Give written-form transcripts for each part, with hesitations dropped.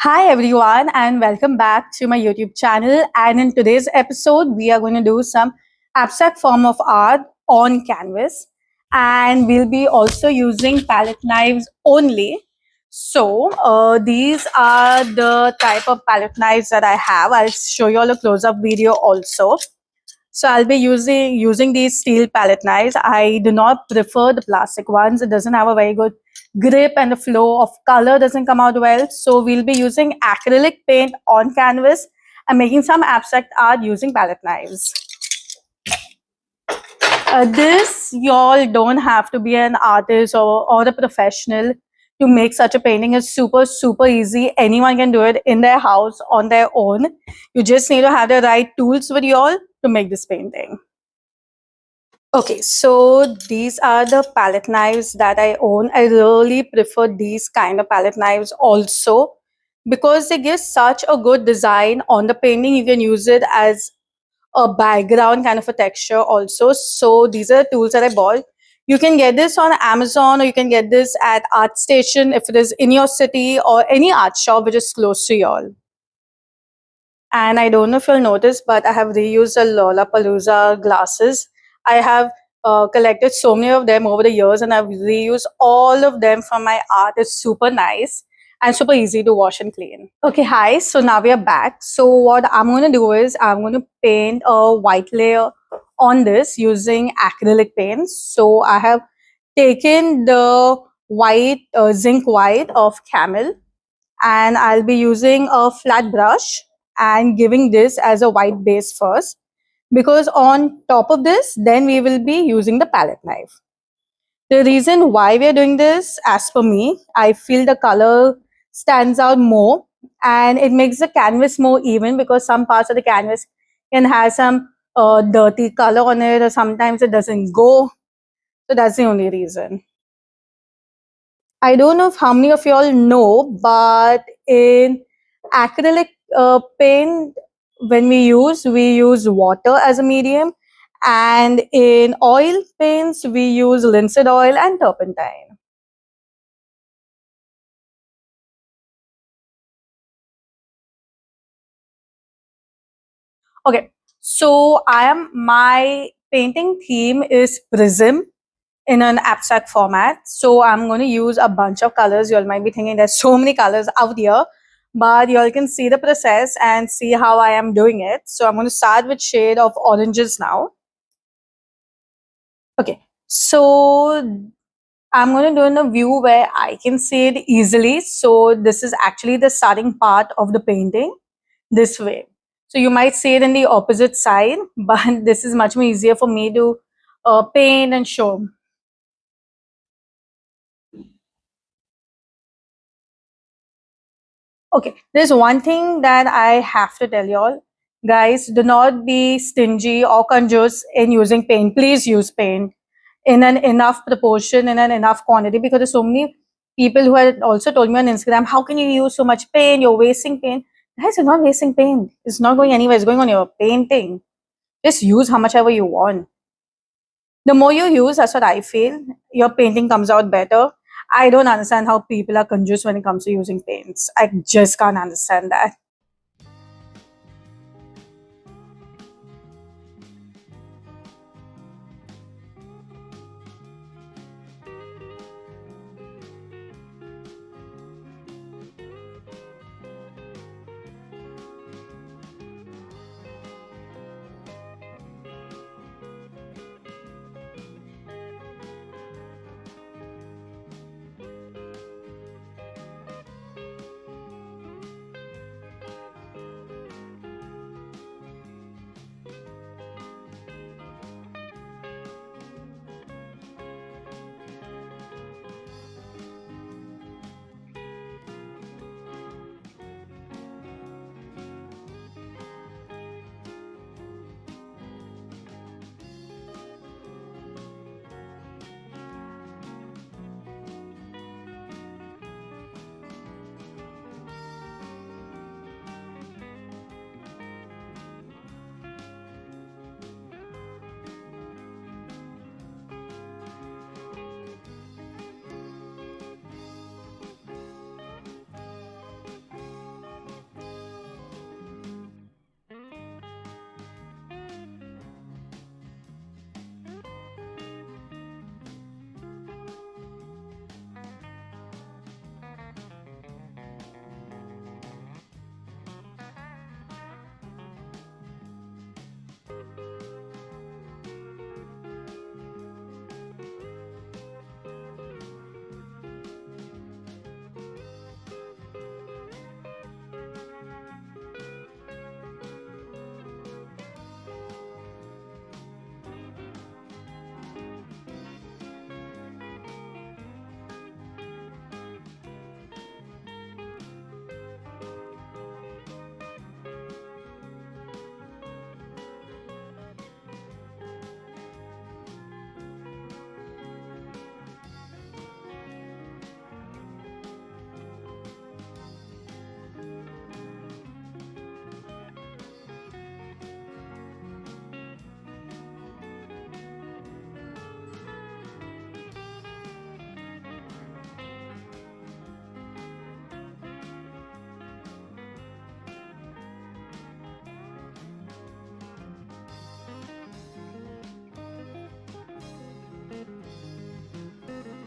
Hi everyone and welcome back to my YouTube channel, and in today's episode we are going to do some abstract form of art on canvas, and we'll be also using palette knives only. These are the type of palette knives that I have. I'll show you all a close-up video also. So I'll be using these steel palette knives. I do not prefer the plastic ones. It doesn't have a very good grip and the flow of color doesn't come out well. So we'll be using acrylic paint on canvas and making some abstract art using palette knives. This y'all don't have to be an artist or a professional to make such a painting. It's super easy. Anyone can do it in their house on their own. You just need to have the right tools with y'all to make this painting. Okay, so these are the palette knives that I own. I really prefer these kind of palette knives also because they give such a good design on the painting. You can use it as a background kind of a texture also. So these are the tools that I bought. You can get this on Amazon, or you can get this at ArtStation if it is in your city, or any art shop which is close to y'all. And I don't know if you'll notice, but I have reused the Lollapalooza glasses. I have collected so many of them over the years, and I've reused all of them for my art. It's super nice and super easy to wash and clean. Okay, hi. So now we are back. So what I'm going to do is I'm going to paint a white layer on this using acrylic paints. So I have taken the white, zinc white of camel, and I'll be using a flat brush and giving this as a white base first, because on top of this then we will be using the palette knife. The reason why we are doing this, as per me, I feel the color stands out more and it makes the canvas more even, because some parts of the canvas can have some dirty color on it, or sometimes it doesn't go. So that's the only reason. I don't know if how many of y'all know, but in acrylic paint, when we use water as a medium, and in oil paints, we use linseed oil and turpentine. Okay, so my painting theme is prism in an abstract format. So I'm going to use a bunch of colors. You all might be thinking there's so many colors out here, but you all can see the process and see how I am doing it. So I'm going to start with shade of oranges now. Okay, so I'm going to do in a view where I can see it easily. So this is actually the starting part of the painting this way. So you might see it in the opposite side, but this is much more easier for me to paint and show. Okay, there's one thing that I have to tell y'all. Guys, do not be stingy or conjures in using paint. Please use paint in an enough proportion, in an enough quantity, because there's so many people who had also told me on Instagram, how can you use so much paint? You're wasting paint. Guys, you're not wasting paint. It's not going anywhere. It's going on your painting. Just use how much ever you want. The more you use, that's what I feel, your painting comes out better. I don't understand how people are confused when it comes to using paints. I just can't understand that.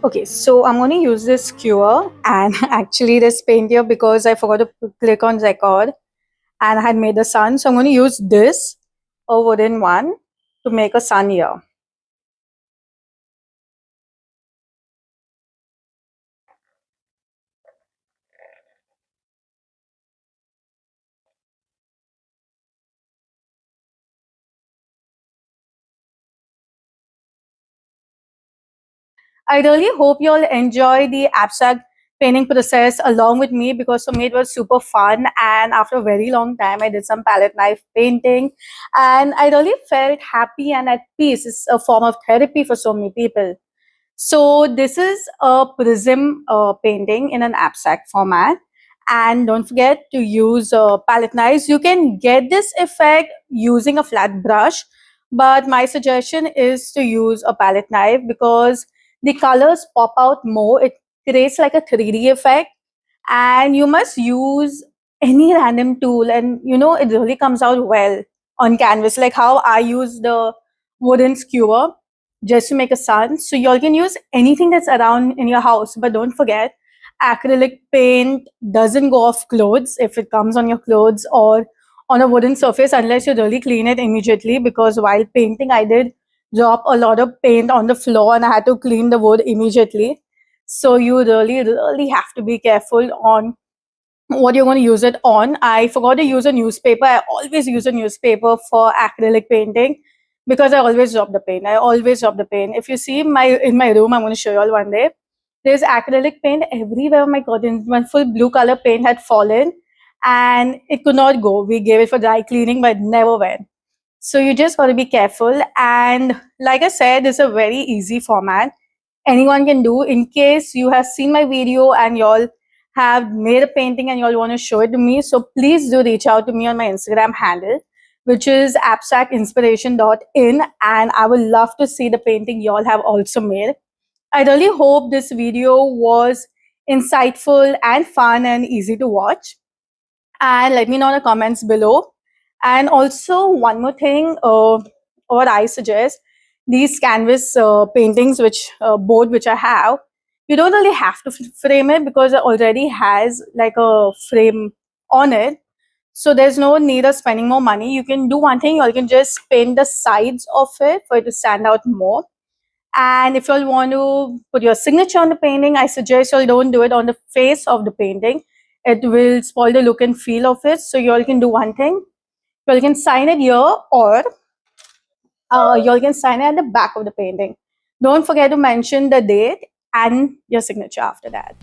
Okay, so I'm going to use this skewer and actually this paint here because I forgot to click on record and I had made the sun. So I'm going to use this, a wooden one, to make a sun here. I really hope you all enjoy the abstract painting process along with me because for me it was super fun, and after a very long time I did some palette knife painting and I really felt happy and at peace. It's a form of therapy for so many people. So this is a prism painting in an abstract format, and don't forget to use palette knives. You can get this effect using a flat brush, but my suggestion is to use a palette knife because the colors pop out more. It creates like a 3D effect, and you must use any random tool, and you know it really comes out well on canvas, like how I use the wooden skewer just to make a sun. So y'all can use anything that's around in your house, but don't forget acrylic paint doesn't go off clothes if it comes on your clothes or on a wooden surface unless you really clean it immediately, because while painting I did drop a lot of paint on the floor and I had to clean the wood immediately. So you really have to be careful on what you're going to use it on. I forgot to use a newspaper. I always use a newspaper for acrylic painting because I always drop the paint. I always drop the paint. If you see my in my room, I'm going to show you all one day. There's acrylic paint everywhere. My curtains, one full blue color paint had fallen and it could not go. We gave it for dry cleaning, but it never went. So you just got to be careful. And like I said, it's a very easy format. Anyone can do. In case you have seen my video and y'all have made a painting and y'all want to show it to me, so please do reach out to me on my Instagram handle, which is abstractinspiration.in, and I would love to see the painting y'all have also made. I really hope this video was insightful and fun and easy to watch, and let me know in the comments below. And also one more thing, what I suggest, these canvas paintings which board which I have, you don't really have to frame it because it already has like a frame on it, so there's no need of spending more money. You can do one thing, you can just paint the sides of it for it to stand out more. And if you all want to put your signature on the painting, I suggest you all don't do it on the face of the painting. It will spoil the look and feel of it. So you all can do one thing. You all can sign it here, or you all can sign it at the back of the painting. Don't forget to mention the date and your signature after that.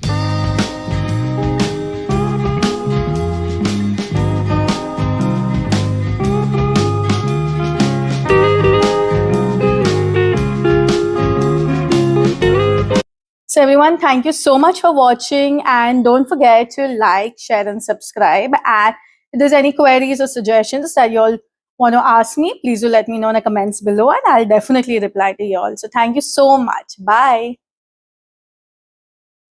So everyone, thank you so much for watching, and don't forget to like, share and subscribe. And if there's any queries or suggestions that you all want to ask me, please do let me know in the comments below and I'll definitely reply to you all. So thank you so much. Bye.